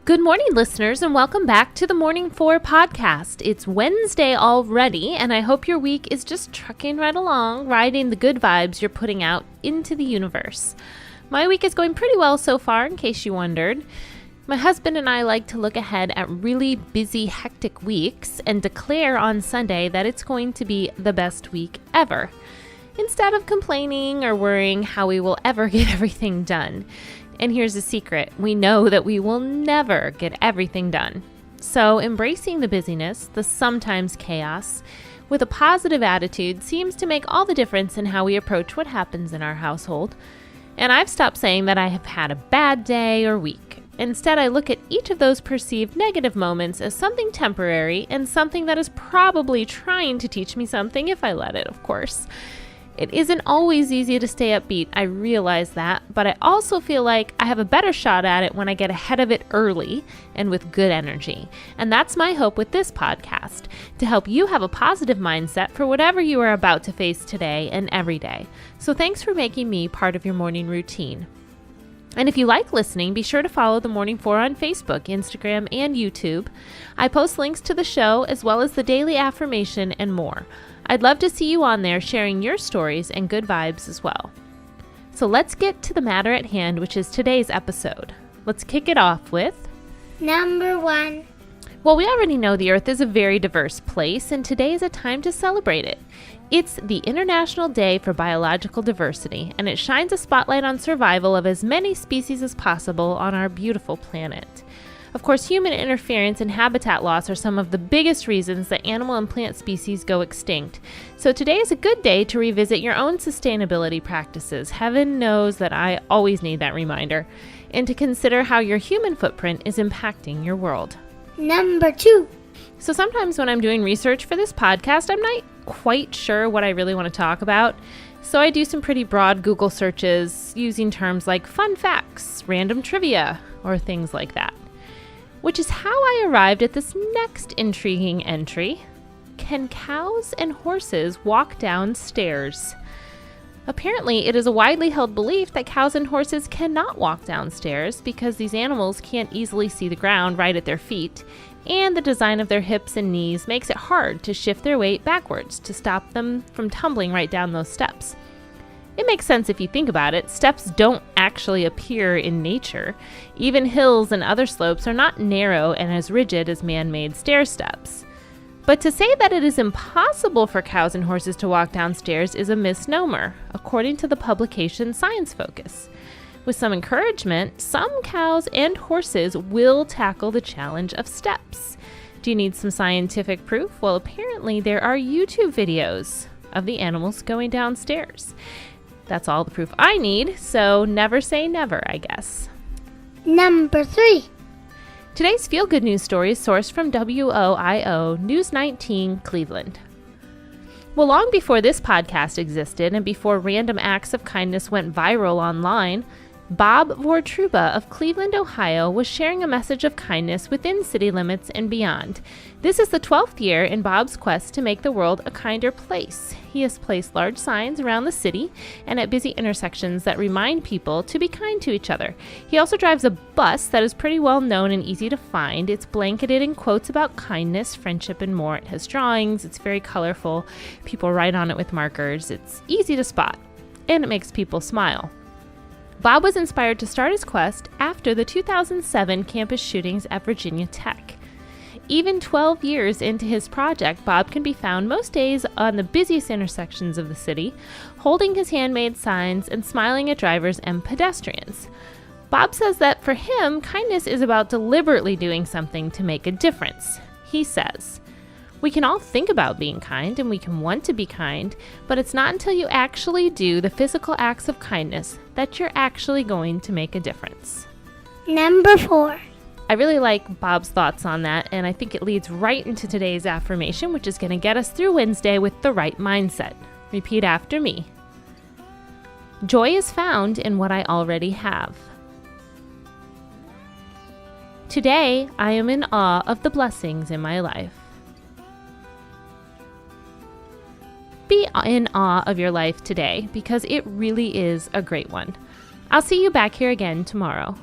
Good morning, listeners, and welcome back to the Morning 4 podcast. It's Wednesday already, and I hope your week is just trucking right along, riding the good vibes you're putting out into the universe. My week is going pretty well so far, in case you wondered. My husband and I like to look ahead at really busy, hectic weeks and declare on Sunday that it's going to be the best week ever, instead of complaining or worrying how we will ever get everything done. And here's the secret. We know that we will never get everything done. So embracing the busyness, the sometimes chaos, with a positive attitude seems to make all the difference in how we approach what happens in our household. And I've stopped saying that I have had a bad day or week. Instead, I look at each of those perceived negative moments as something temporary and something that is probably trying to teach me something if I let it, of course. It isn't always easy to stay upbeat, I realize that, but I also feel like I have a better shot at it when I get ahead of it early and with good energy. And that's my hope with this podcast, to help you have a positive mindset for whatever you are about to face today and every day. So thanks for making me part of your morning routine. And if you like listening, be sure to follow the Morning 4 on Facebook, Instagram, and YouTube. I post links to the show as well as the daily affirmation and more. I'd love to see you on there sharing your stories and good vibes as well. So let's get to the matter at hand, which is today's episode. Let's kick it off with Number 1. Well, we already know the Earth is a very diverse place, and today is a time to celebrate it. It's the International Day for Biological Diversity, and it shines a spotlight on survival of as many species as possible on our beautiful planet. Of course, human interference and habitat loss are some of the biggest reasons that animal and plant species go extinct. So today is a good day to revisit your own sustainability practices. Heaven knows that I always need that reminder. And to consider how your human footprint is impacting your world. Number 2. So sometimes when I'm doing research for this podcast, I'm not quite sure what I really want to talk about. So I do some pretty broad Google searches using terms like fun facts, random trivia, or things like that. Which is how I arrived at this next intriguing entry. Can cows and horses walk down stairs? Apparently, it is a widely held belief that cows and horses cannot walk down stairs because these animals can't easily see the ground right at their feet, and the design of their hips and knees makes it hard to shift their weight backwards to stop them from tumbling right down those steps. It makes sense if you think about it. Steps don't actually appear in nature. Even hills and other slopes are not narrow and as rigid as man-made stair steps. But to say that it is impossible for cows and horses to walk downstairs is a misnomer, according to the publication Science Focus. With some encouragement, some cows and horses will tackle the challenge of steps. Do you need some scientific proof? Well, apparently there are YouTube videos of the animals going downstairs. That's all the proof I need, so never say never, I guess. Number 3. Today's feel-good news story is sourced from WOIO News 19 Cleveland. Well, long before this podcast existed and before random acts of kindness went viral online, Bob Vortruba of Cleveland, Ohio, was sharing a message of kindness within city limits and beyond. This is the 12th year in Bob's quest to make the world a kinder place. He has placed large signs around the city and at busy intersections that remind people to be kind to each other. He also drives a bus that is pretty well known and easy to find. It's blanketed in quotes about kindness, friendship, and more. It has drawings. It's very colorful. People write on it with markers. It's easy to spot, and it makes people smile. Bob was inspired to start his quest after the 2007 campus shootings at Virginia Tech. Even 12 years into his project, Bob can be found most days on the busiest intersections of the city, holding his handmade signs and smiling at drivers and pedestrians. Bob says that for him, kindness is about deliberately doing something to make a difference. He says, "We can all think about being kind and we can want to be kind, but it's not until you actually do the physical acts of kindness that you're actually going to make a difference." Number 4. I really like Bob's thoughts on that, and I think it leads right into today's affirmation, which is going to get us through Wednesday with the right mindset. Repeat after me. Joy is found in what I already have. Today, I am in awe of the blessings in my life. Be in awe of your life today because it really is a great one. I'll see you back here again tomorrow.